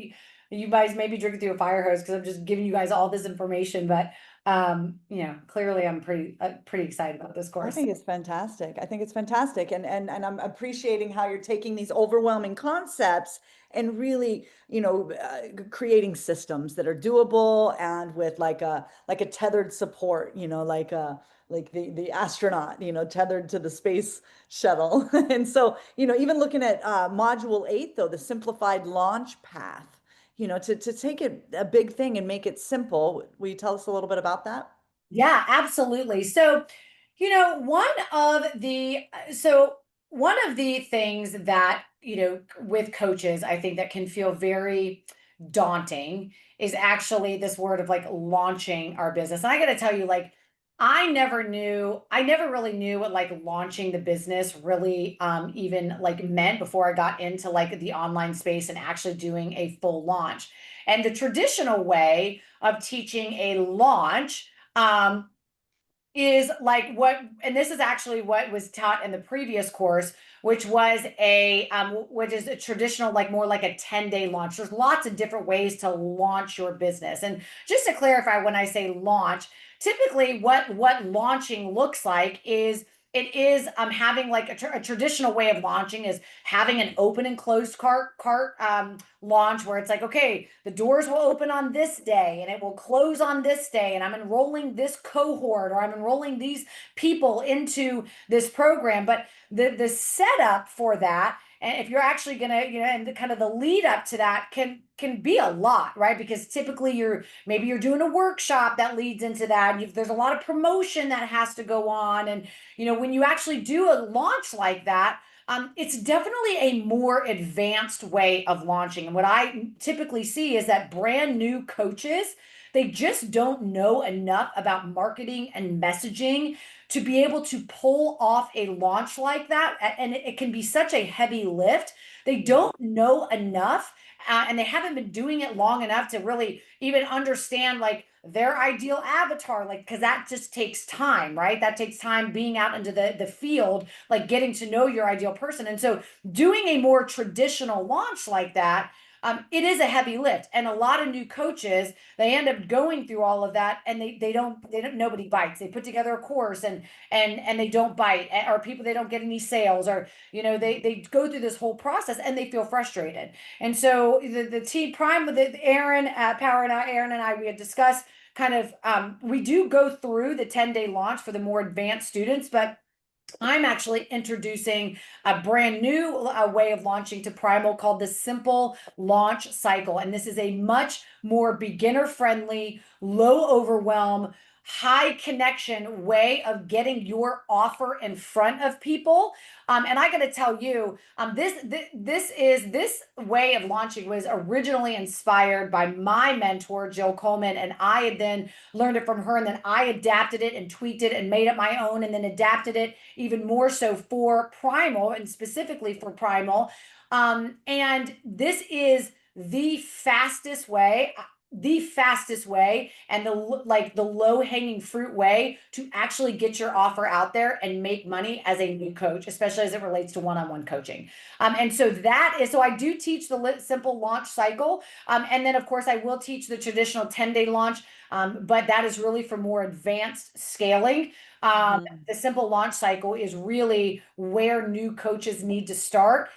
you guys may be drinking through a fire hose because I'm just giving you guys all this information, but clearly I'm pretty excited about this I course. think it's fantastic. I think it's fantastic. And I'm appreciating how you're taking these overwhelming concepts and really, creating systems that are doable and with like a tethered support, like the astronaut, tethered to the space shuttle. And so, even looking at module 8 though, the simplified launch path, to take it a big thing and make it simple. Will you tell us a little bit about that? Yeah, absolutely. So, so one of the things that, with coaches, I think that can feel very daunting is actually this word of like launching our business. And I got to tell you, like, I never really knew what like launching the business really even like meant before I got into like the online space and actually doing a full launch. And the traditional way of teaching a launch is like and this is actually what was taught in the previous course, which is a traditional, like more like a 10-day launch. There's lots of different ways to launch your business. And just to clarify, when I say launch, typically what launching looks like is it is having like a traditional way of launching is having an open and closed cart launch where it's like, okay, the doors will open on this day and it will close on this day, and I'm enrolling this cohort or I'm enrolling these people into this program. But the setup for that, and if you're actually gonna, and kind of the lead up to that can be a lot, right? Because typically maybe you're doing a workshop that leads into that. There's a lot of promotion that has to go on, and when you actually do a launch like that, it's definitely a more advanced way of launching. And what I typically see is that brand new coaches, they just don't know enough about marketing and messaging to be able to pull off a launch like that. And it can be such a heavy lift. They don't know enough, and they haven't been doing it long enough to really even understand like their ideal avatar, like, because that just takes time, right? That takes time being out into the field, like getting to know your ideal person. And so doing a more traditional launch like that, it is a heavy lift. And a lot of new coaches, they end up going through all of that, and they don't nobody bites. They put together a course and they don't bite, or people, they don't get any sales, or they go through this whole process and they feel frustrated. And so the team prime with Aaron, Power, and Aaron and I, we had discussed kind of we do go through the 10-day launch for the more advanced students, but I'm actually introducing a brand new way of launching to Primal called the Simple Launch Cycle. And this is a much more beginner friendly, low overwhelm, high connection way of getting your offer in front of people. And I got to tell you, this way of launching was originally inspired by my mentor, Jill Coleman. And I had then learned it from her, and then I adapted it and tweaked it and made it my own, and then adapted it even more so for Primal, and specifically for Primal. And this is the fastest way and the low hanging fruit way to actually get your offer out there and make money as a new coach, especially as it relates to one-on-one coaching. And so so I do teach the simple launch cycle. And then of course I will teach the traditional 10-day launch, but that is really for more advanced scaling. Mhm. The simple launch cycle is really where new coaches need to start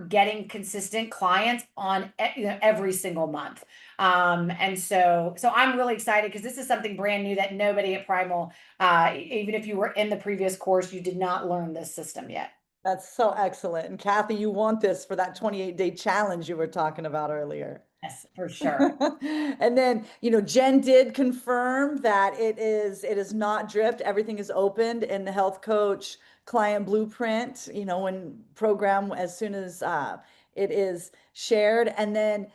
getting consistent clients on every single month. And so I'm really excited because this is something brand new that nobody at Primal, even if you were in the previous course, you did not learn this system yet. That's so excellent. And Kathy, you want this for that 28-day challenge you were talking about earlier. Yes, for sure. And then, Jen did confirm that it is not dripped. Everything is opened in the health coach client blueprint, when program as soon as it is shared. And then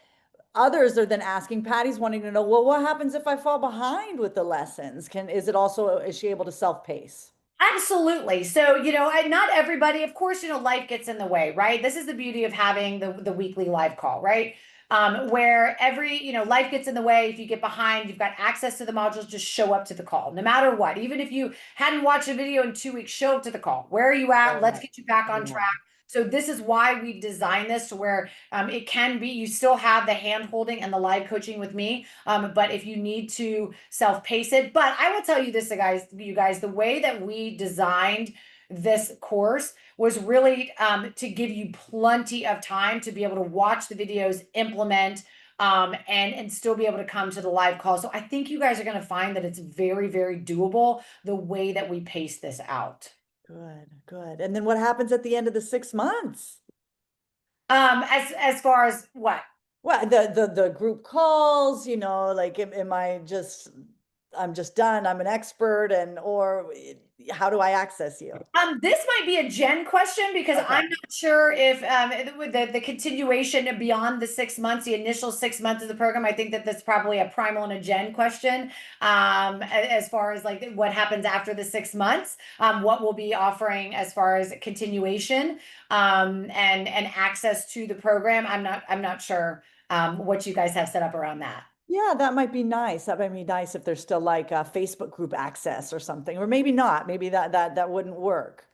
others are then asking, Patty's wanting to know, well, what happens if I fall behind with the lessons? Is she able to self-pace? Absolutely. So, not everybody, of course, life gets in the way, right? This is the beauty of having the weekly live call, right? Where life gets in the way. If you get behind, you've got access to the modules, just show up to the call, no matter what. Even if you hadn't watched a video in 2 weeks, show up to the call. Where are you at? Let's Correct. get you back on Yeah. track. So this is why we've designed this to where it can be, you still have the hand holding and the live coaching with me. But if you need to self pace it, but I will tell you this, you guys, the way that we designed this course was really to give you plenty of time to be able to watch the videos, implement, and still be able to come to the live call. So I think you guys are going to find that it's very, very doable the way that we pace this out. Good, good. And then what happens at the end of the 6 months? As far as what? Well, the group calls, like I'm just done, I'm an expert, or how do I access you? This might be a Jen question because Okay. I'm not sure if with the continuation beyond the 6 months, the initial 6 months of the program. I think that that's probably a Primal and a Jen question. As far as like what happens after the 6 months, what we'll be offering as far as continuation, and access to the program. I'm not sure what you guys have set up around that. Yeah, that might be nice. That might be nice if there's still like a Facebook group access or something, or maybe not. Maybe that wouldn't work.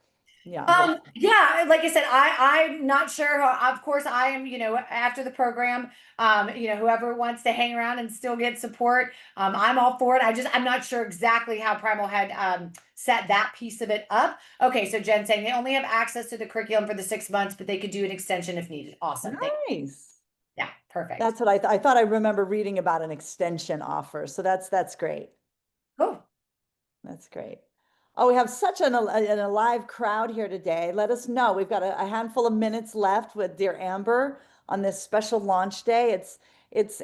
Yeah, but Yeah, like I said, I'm not sure. Of course, I am, after the program, whoever wants to hang around and still get support, I'm all for it. I'm not sure exactly how Primal had set that piece of it up. Okay, so Jen saying they only have access to the curriculum for the 6 months, but they could do an extension if needed. Awesome. nice. Yeah, perfect. That's what I thought I remember reading about an extension offer. So that's great. Cool. That's great. Oh, we have such an alive crowd here today. Let us know. We've got a handful of minutes left with dear Amber on this special launch day. It's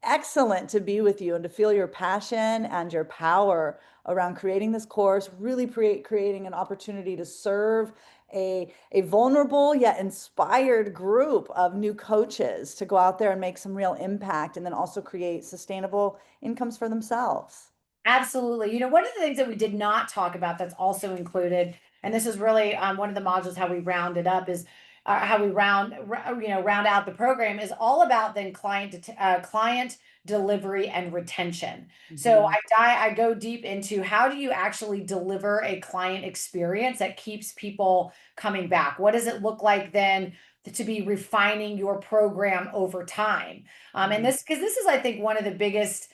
excellent to be with you and to feel your passion and your power around creating this course, really creating an opportunity to serve a vulnerable yet inspired group of new coaches to go out there and make some real impact and then also create sustainable incomes for themselves. Absolutely. One of the things that we did not talk about that's also included, and this is really one of the modules how we round it up is how we round out the program is all about then client delivery and retention. So Mhm. I go deep into how do you actually deliver a client experience that keeps people coming back? What does it look like then to be refining your program over time? And Mhm. this is I think one of the biggest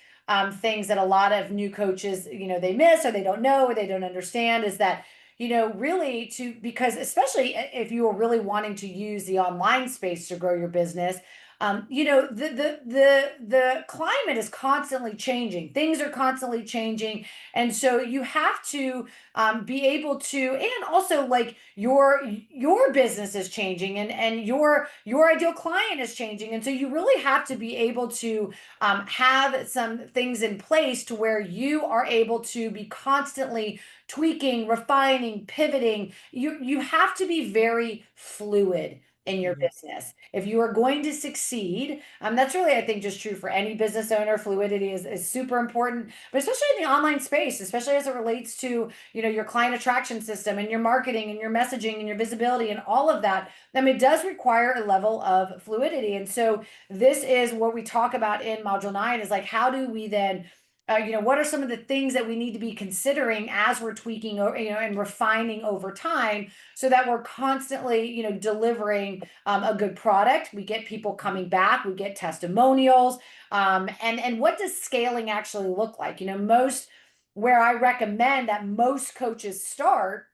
things that a lot of new coaches, they miss or they don't know or they don't understand is that, really because especially if you are really wanting to use the online space to grow your business, the climate is constantly changing. Things are constantly changing. And so you have to be able to, and also like your business is changing and your ideal client is changing. And so you really have to be able to have some things in place to where you are able to be constantly tweaking, refining, pivoting. You have to be very fluid in your Yeah. business. If you are going to succeed, that's really, I think, just true for any business owner. Fluidity is super important, but especially in the online space, especially as it relates to, your client attraction system and your marketing and your messaging and your visibility and all of that. It does require a level of fluidity. And so this is what we talk about in module 9 is like, how do we then what are some of the things that we need to be considering as we're tweaking, and refining over time so that we're constantly, delivering a good product. We get people coming back, we get testimonials. And what does scaling actually look like? Most where I recommend that most coaches start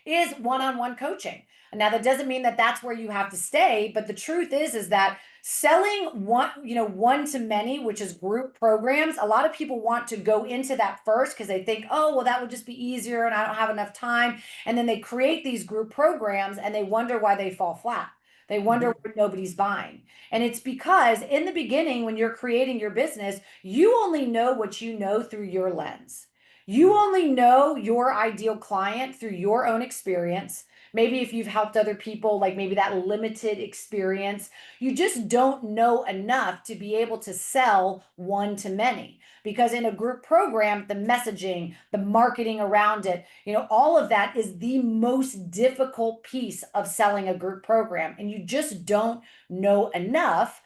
is one-on-one coaching. Now that doesn't mean that that's where you have to stay, but the truth is that selling one to many, which is group programs, a lot of people want to go into that first because they think, oh, well, that would just be easier and I don't have enough time. And then they create these group programs and they wonder why they fall flat. They wonder why nobody's buying. And it's because in the beginning, when you're creating your business, you only know what you know through your lens. You only know your ideal client through your own experience. Maybe if you've helped other people, like maybe that limited experience, you just don't know enough to be able to sell one to many. Because in a group program, the messaging, the marketing around it, all of that is the most difficult piece of selling a group program. And you just don't know enough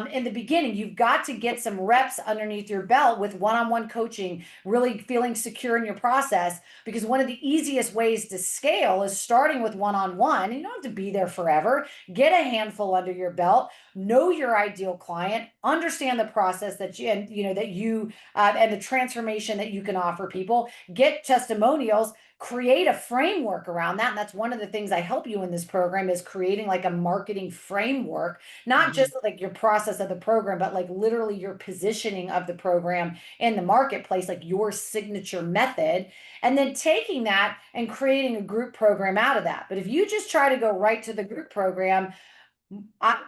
in the beginning. You've got to get some reps underneath your belt with one-on-one coaching, really feeling secure in your process, because one of the easiest ways to scale is starting with one-on-one. You don't have to be there forever. Get a handful under your belt, know your ideal client, understand the process that you and the transformation that you can offer people, get testimonials, create a framework around that. And that's one of the things I help you in this program is creating like a marketing framework, not just like your process of the program, but like literally your positioning of the program in the marketplace, like your signature method, and then taking that and creating a group program out of that. But if you just try to go right to the group program,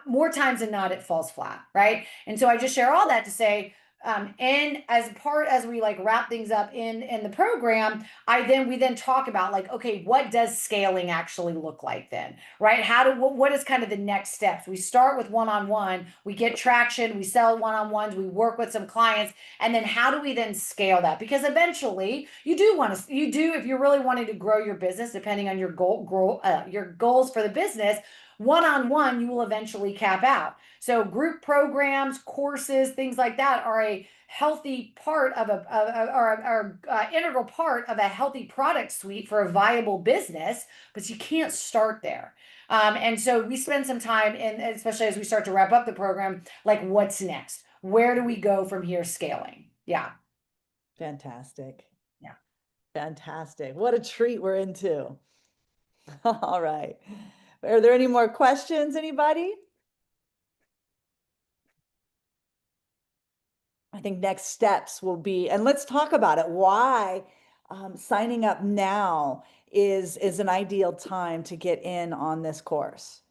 more times than not, it falls flat, right? And so I just share all that to say, and as we like wrap things up in the program, we then talk about like, okay, what does scaling actually look like then, right? What is kind of the next steps? We start with one-on-one, we get traction, we sell one-on-ones, we work with some clients, and then how do we then scale that? Because eventually if you're really wanting to grow your business, depending on your your goals for the business, one-on-one, you will eventually cap out. So group programs, courses, things like that are a healthy part of integral part of a healthy product suite for a viable business, but you can't start there. And so we spend some time, and especially as we start to wrap up the program, like what's next? Where do we go from here scaling? Yeah. Fantastic. Yeah. Fantastic. What a treat we're into. All right. Are there any more questions, anybody? I think next steps will be, and let's talk about it, why signing up now is an ideal time to get in on this course.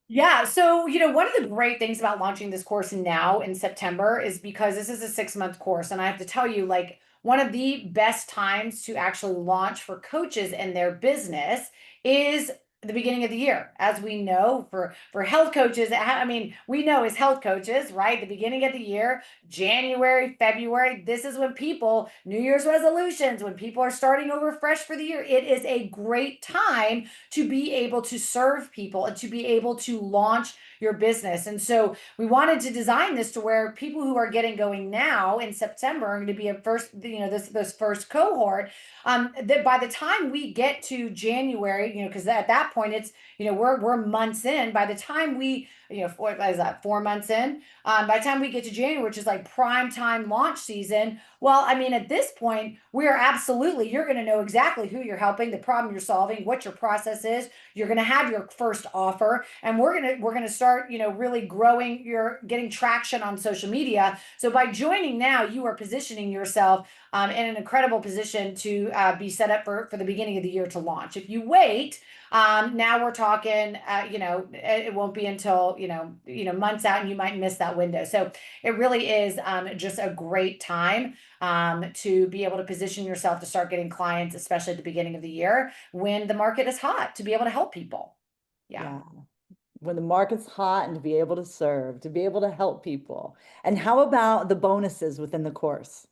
Yeah. So, one of the great things about launching this course now in September is because this is a 6-month course. And I have to tell you, like, one of the best times to actually launch for coaches and their business is the beginning of the year. As we know, for health coaches, I mean, we know as health coaches, right? The beginning of the year, January, February, this is when people, New Year's resolutions, when people are starting over fresh for the year, it is a great time to be able to serve people and to be able to launch your business. And so we wanted to design this to where people who are getting going now in September are going to be a first, this first cohort. That by the time we get to January, because at that point it's, we're months in. By the time we, what is that, 4 months in? By the time we get to January, which is like prime time launch season, well, I mean, at this point, you're going to know exactly who you're helping, the problem you're solving, what your process is. You're going to have your first offer, and we're going to start, really growing getting traction on social media. So by joining now, you are positioning yourself in an incredible position to be set up for the beginning of the year to launch. If you wait, now we're talking, it won't be until, months out, and you might miss that window. So it really is just a great time to be able to position yourself to start getting clients, especially at the beginning of the year when the market is hot, to be able to help people. Yeah. Yeah. when the market's hot and to be able to serve, to be able to help people. And how about the bonuses within the course?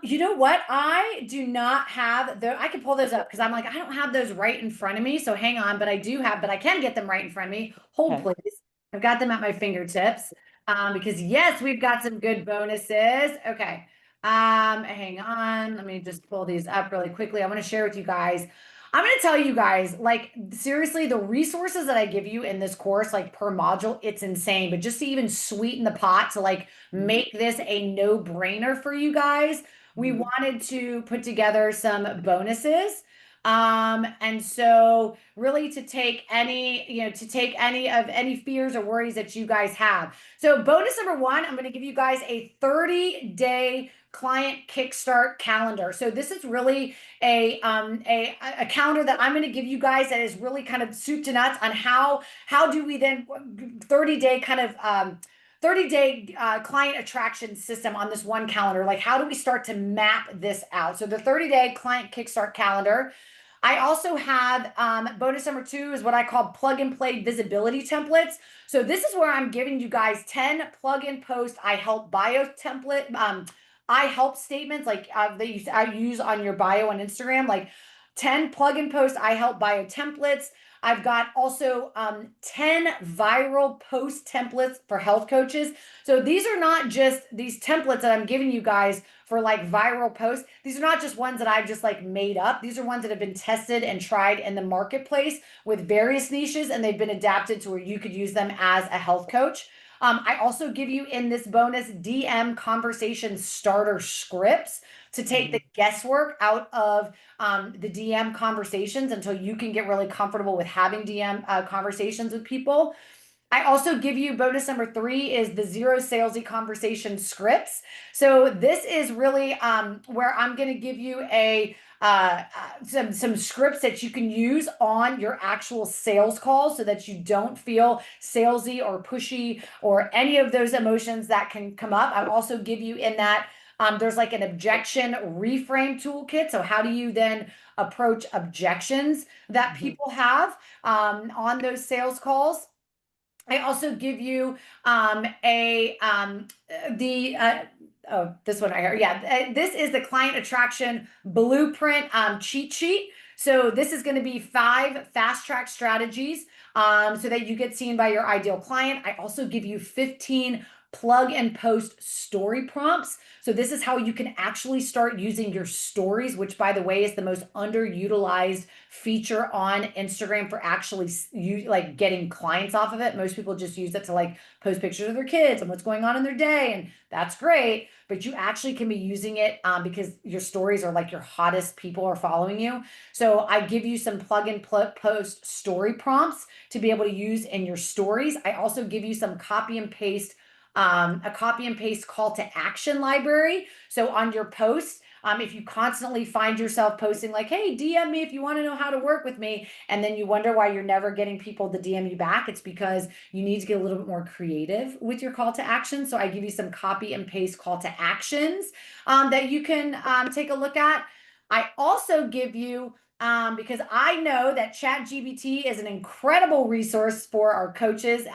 You know what? I do not have the, I can pull those up because I'm like, I don't have those right in front of me. So hang on, but I do have, but I can get them right in front of me. Hold, Okay. please. I've got them at my fingertips. Because yes, we've got some good bonuses. Okay. Hang on. Let me just pull these up really quickly. I want to share with you guys. I'm going to tell you guys, like, seriously, the resources that I give you in this course, like per module, it's insane. But just to even sweeten the pot to like make this a no-brainer for you guys, we Mhm. wanted to put together some bonuses. And so really to take any, to take any of any fears or worries that you guys have. So bonus number one, I'm going to give you guys a 30-day client kickstart calendar. So this is really a calendar that I'm going to give you guys that is really kind of soup to nuts on how do we then 30-day kind of 30-day client attraction system on this one calendar. Like, how do we start to map this out? So the 30-day client kickstart calendar. I also have bonus number two is what I call plug and play visibility templates. So this is where I'm giving you guys 10 plug and post I help bio template, I help statements like that I use on your bio on Instagram, like 10 plug and post I help bio templates. I've got also 10 viral post templates for health coaches. So these are not just these templates that I'm giving you guys for like viral posts. These are not just ones that I've just like made up. These are ones that have been tested and tried in the marketplace with various niches, and they've been adapted to where you could use them as a health coach. I also give you in this bonus DM conversation starter scripts to take the Mhm. guesswork out of the DM conversations until you can get really comfortable with having DM conversations with people. I also give you bonus number three is the zero salesy conversation scripts. So this is really where I'm going to give you some scripts that you can use on your actual sales calls so that you don't feel salesy or pushy or any of those emotions that can come up. I'll also give you in that there's like an objection reframe toolkit. So how do you then approach objections that Mhm. people have on those sales calls? I also give you a the oh, this one right here. Yeah, this is the client attraction blueprint cheat sheet. So this is going to be 5 fast track strategies so that you get seen by your ideal client. I also give you 15 plug and post story prompts. So this is how you can actually start using your stories, which by the way is the most underutilized feature on Instagram for actually you like getting clients off of it. Most people just use it to like post pictures of their kids and what's going on in their day, and that's great. But you actually can be using it because your stories are like your hottest people are following you. So I give you some plug and post story prompts to be able to use in your stories. I also give you some copy and paste a copy and paste call to action library. So on your post, if you constantly find yourself posting like, hey, DM me if you want to know how to work with me, and then you wonder why you're never getting people to DM you back, it's because you need to get a little bit more creative with your call to action. So I give you some copy and paste call to actions that you can take a look at. I also give you because I know that ChatGPT is an incredible resource for our coaches.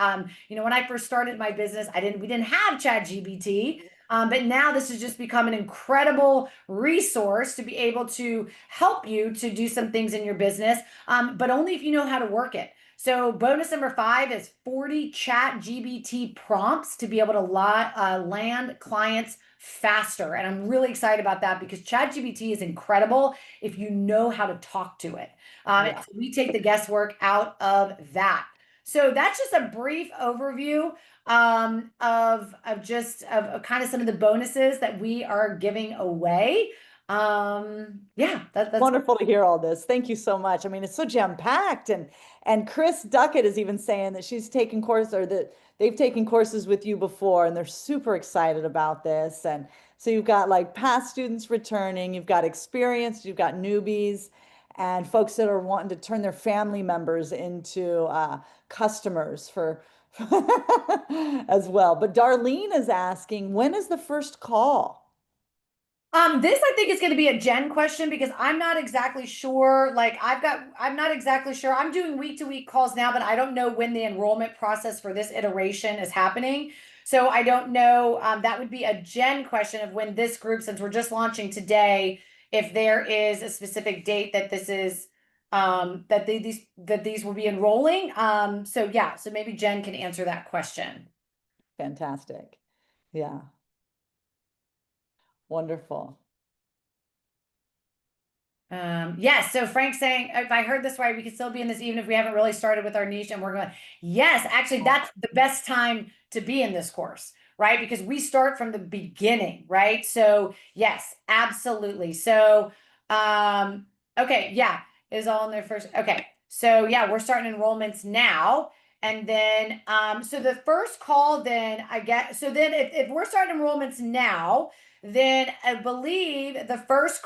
When I first started my business, we didn't have ChatGPT. But now this has just become an incredible resource to be able to help you to do some things in your business, but only if you know how to work it. So bonus number 5 is 40 ChatGPT prompts to be able to land clients faster. And I'm really excited about that because ChatGPT is incredible if you know how to talk to it. Yeah. So we take the guesswork out of that. So that's just a brief overview of kind of some of the bonuses that we are giving away. Yeah, that's Wonderful to hear all this. Thank you so much. I mean, it's so jam-packed, and Chris Duckett is even saying that she's taken courses or that they've taken courses with you before and they're super excited about this. And so you've got like past students returning, you've got experienced, you've got newbies and folks that are wanting to turn their family members into customers for as well. But Darlene is asking, when is the first call? This I think is going to be a Jen question because I'm not exactly sure. I'm not exactly sure. I'm doing week to week calls now, but I don't know when the enrollment process for this iteration is happening. So I don't know. That would be a Jen question of when this group, since we're just launching today, if there is a specific date that this is, that these will be enrolling. So yeah, so maybe Jen can answer that question. Fantastic. Yeah, wonderful. Yes. So Frank's saying, if I heard this right, we could still be in this even if we haven't really started with our niche and we're going, yes, actually, that's the best time to be in this course, right? Because we start from the beginning, right? So yes, absolutely. So, okay. Yeah. Is all in their first. Okay. So yeah, we're starting enrollments now. And then, so the first call, then I get, so then if we're starting enrollments now, then I believe the first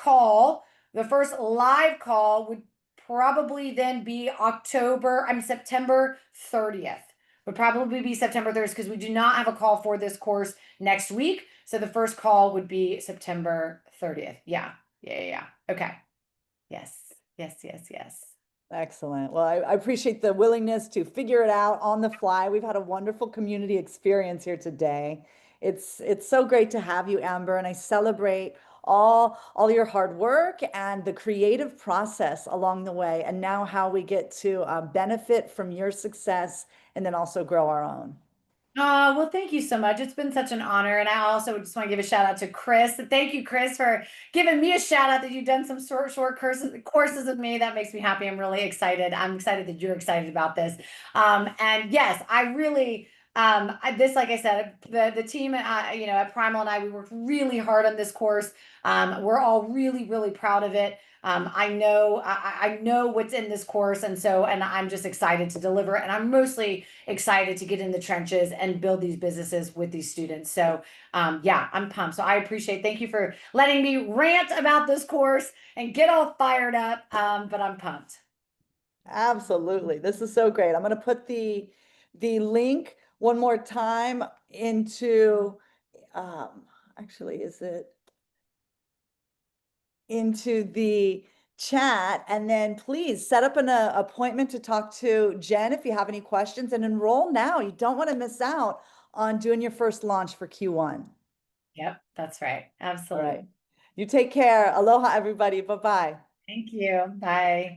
live call would probably then be September 30th. Would probably be September 30th because we do not have a call for this course next week. So the first call would be September 30th. Yeah. Yeah. Okay. Yes. Yes. Yes. Yes. Excellent. Well, I appreciate the willingness to figure it out on the fly. We've had a wonderful community experience here today. It's so great to have you, Amber, and I celebrate all your hard work and the creative process along the way, and now how we get to benefit from your success and then also grow our own. Oh, well, thank you so much. It's been such an honor. And I also just want to give a shout out to Chris. Thank you, Chris, for giving me a shout out that you've done some short courses with me. That makes me happy. I'm really excited. I'm excited that you're excited about this. And yes, I really, like I said, the team, at Primal and I, we worked really hard on this course. We're all really, really proud of it. I know what's in this course, and I'm just excited to deliver. And I'm mostly excited to get in the trenches and build these businesses with these students. So yeah, I'm pumped. So I appreciate. Thank you for letting me rant about this course and get all fired up. But I'm pumped. Absolutely. This is so great. I'm going to put the link one more time into actually, is it into the chat, and then please set up an appointment to talk to Jen if you have any questions, and enroll now. You don't want to miss out on doing your first launch for Q1. Yep, that's right. All right. Absolutely. You take care. Aloha, everybody. Bye-bye. Thank you. Bye.